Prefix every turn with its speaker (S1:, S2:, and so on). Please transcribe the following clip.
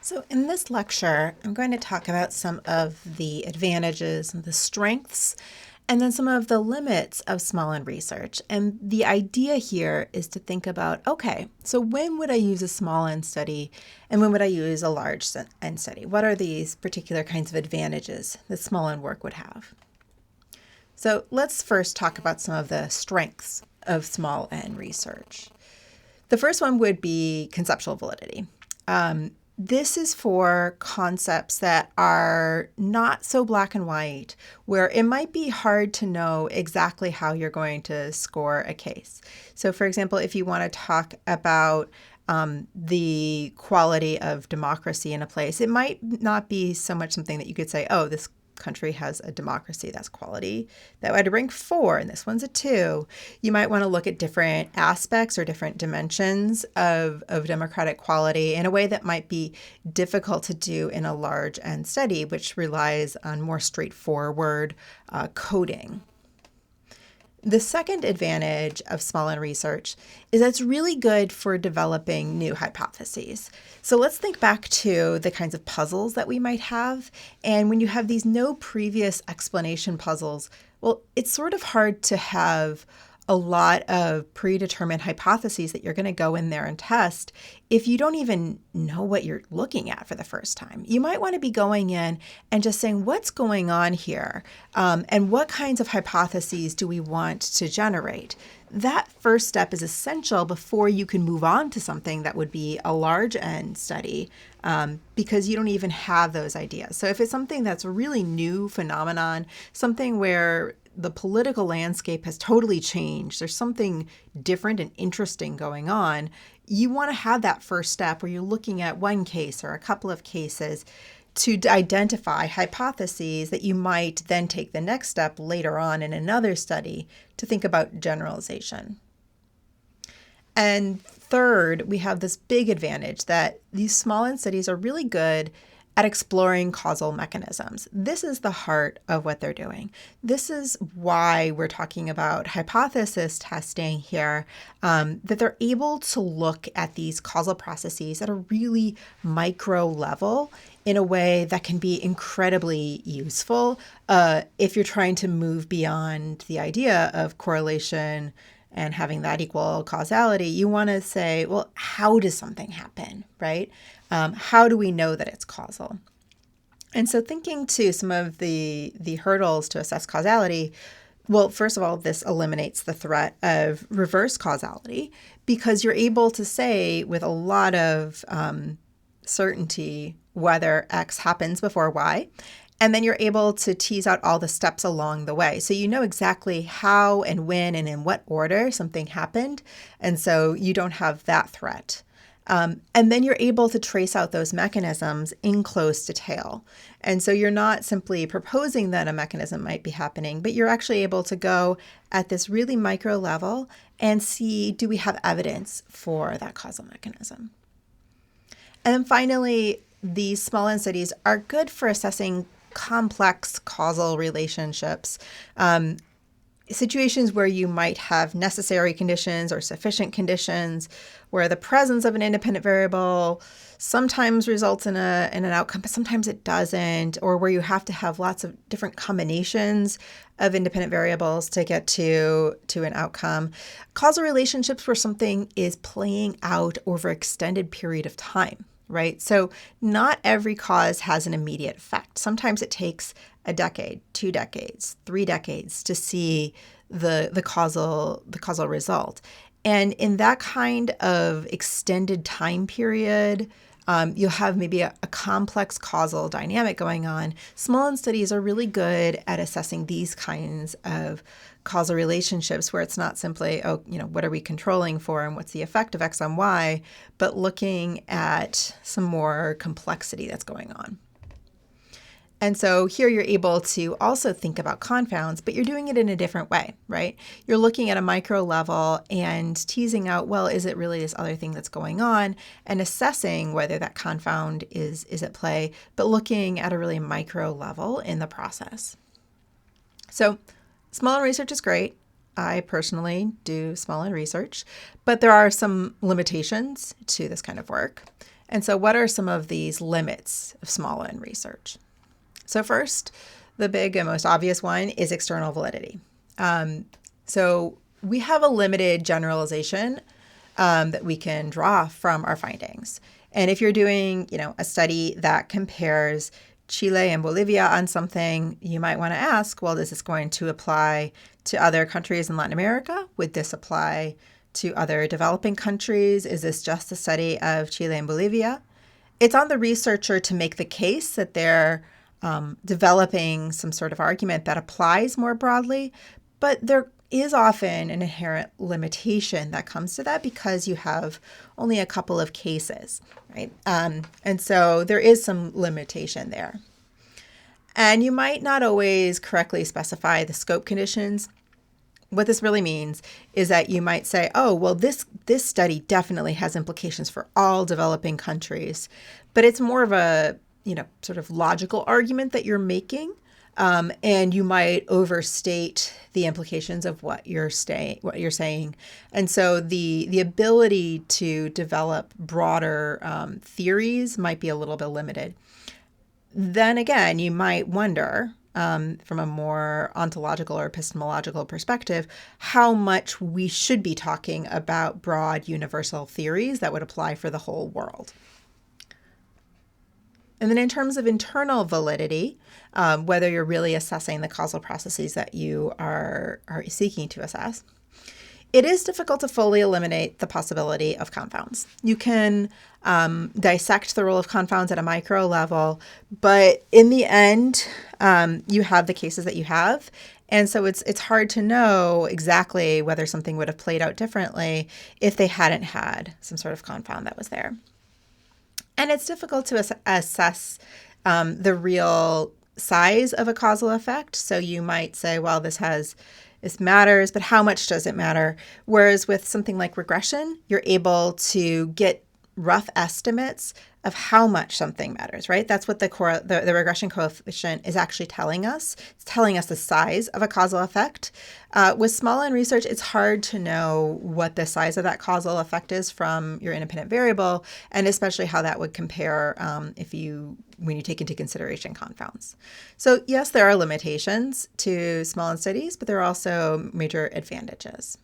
S1: So in this lecture, I'm going to talk about some of the advantages and the strengths, and then some of the limits of SmallN research. And the idea here is to think about, okay, so when would I use a small N study and when would I use a large N study? What are these particular kinds of advantages that small N work would have? So let's first talk about some of the strengths of small N research. The first one would be conceptual validity. This is for concepts that are not so black and white, where it might be hard to know exactly how you're going to score a case. So, for example, if you want to talk about the quality of democracy in a place, it might not be so much something that you could say, oh, this country has a democracy, that's quality. That would rank 4, and this one's a 2. You might want to look at different aspects or different dimensions of democratic quality in a way that might be difficult to do in a large N study, which relies on more straightforward coding. The second advantage of small N research is that it's really good for developing new hypotheses. So let's think back to the kinds of puzzles that we might have. And when you have these no previous explanation puzzles, well, it's sort of hard to have a lot of predetermined hypotheses that you're going to go in there and test if you don't even know what you're looking at for the first time. You might want to be going in and just saying, what's going on here? And what kinds of hypotheses do we want to generate? That first step is essential before you can move on to something that would be a large N study, because you don't even have those ideas. So if it's something that's a really new phenomenon, something where the political landscape has totally changed, there's something different and interesting going on, you want to have that first step where you're looking at one case or a couple of cases to identify hypotheses that you might then take the next step later on in another study to think about generalization. And third, we have this big advantage that these small N studies are really good at exploring causal mechanisms. This is the heart of what they're doing. This is why we're talking about hypothesis testing here, that they're able to look at these causal processes at a really micro level in a way that can be incredibly useful if you're trying to move beyond the idea of correlation and having that equal causality. You want to say, well, how does something happen, right? How do we know that it's causal? And so thinking to some of the hurdles to assess causality, well, first of all, this eliminates the threat of reverse causality because you're able to say with a lot of certainty whether X happens before Y. And then you're able to tease out all the steps along the way. So you know exactly how and when and in what order something happened. And so you don't have that threat. And then you're able to trace out those mechanisms in close detail. And so you're not simply proposing that a mechanism might be happening, but you're actually able to go at this really micro level and see, do we have evidence for that causal mechanism? And then finally, these small N studies are good for assessing complex causal relationships, situations where you might have necessary conditions or sufficient conditions, where the presence of an independent variable sometimes results in an outcome, but sometimes it doesn't, or where you have to have lots of different combinations of independent variables to get to an outcome. Causal relationships where something is playing out over an extended period of time. Right? So not every cause has an immediate effect. Sometimes it takes a decade, 2 decades, 3 decades to see the causal result. And in that kind of extended time period, you'll have maybe a complex causal dynamic going on. Small N studies are really good at assessing these kinds of causal relationships where it's not simply, what are we controlling for and what's the effect of X on Y, but looking at some more complexity that's going on. And so here you're able to also think about confounds, but you're doing it in a different way, right? You're looking at a micro level and teasing out, well, is it really this other thing that's going on, and assessing whether that confound is at play, but looking at a really micro level in the process. So small N research is great. I personally do small N research, but there are some limitations to this kind of work. And so what are some of these limits of SmallN research? So first, the big and most obvious one is external validity. So we have a limited generalization that we can draw from our findings. And if you're doing, a study that compares Chile and Bolivia on something, you might want to ask, well, is this going to apply to other countries in Latin America? Would this apply to other developing countries? Is this just a study of Chile and Bolivia? It's on the researcher to make the case that they're developing some sort of argument that applies more broadly, but there is often an inherent limitation that comes to that because you have only a couple of cases, right? And so there is some limitation there. And you might not always correctly specify the scope conditions. What this really means is that you might say, oh, well, this study definitely has implications for all developing countries, but it's more of a, sort of logical argument that you're making. And you might overstate the implications of what you're saying. And so the ability to develop broader theories might be a little bit limited. Then again, you might wonder, from a more ontological or epistemological perspective, how much we should be talking about broad universal theories that would apply for the whole world. And then in terms of internal validity, whether you're really assessing the causal processes that you are seeking to assess, it is difficult to fully eliminate the possibility of confounds. You can dissect the role of confounds at a micro level, but in the end, you have the cases that you have. And so it's hard to know exactly whether something would have played out differently if they hadn't had some sort of confound that was there. And it's difficult to assess the real size of a causal effect. So you might say, well, this matters, but how much does it matter? Whereas with something like regression, you're able to get rough estimates of how much something matters, right? That's what the regression coefficient is actually telling us. It's telling us the size of a causal effect. With SmallN research, it's hard to know what the size of that causal effect is from your independent variable, and especially how that would compare when you take into consideration confounds. So yes, there are limitations to SmallN studies, but there are also major advantages.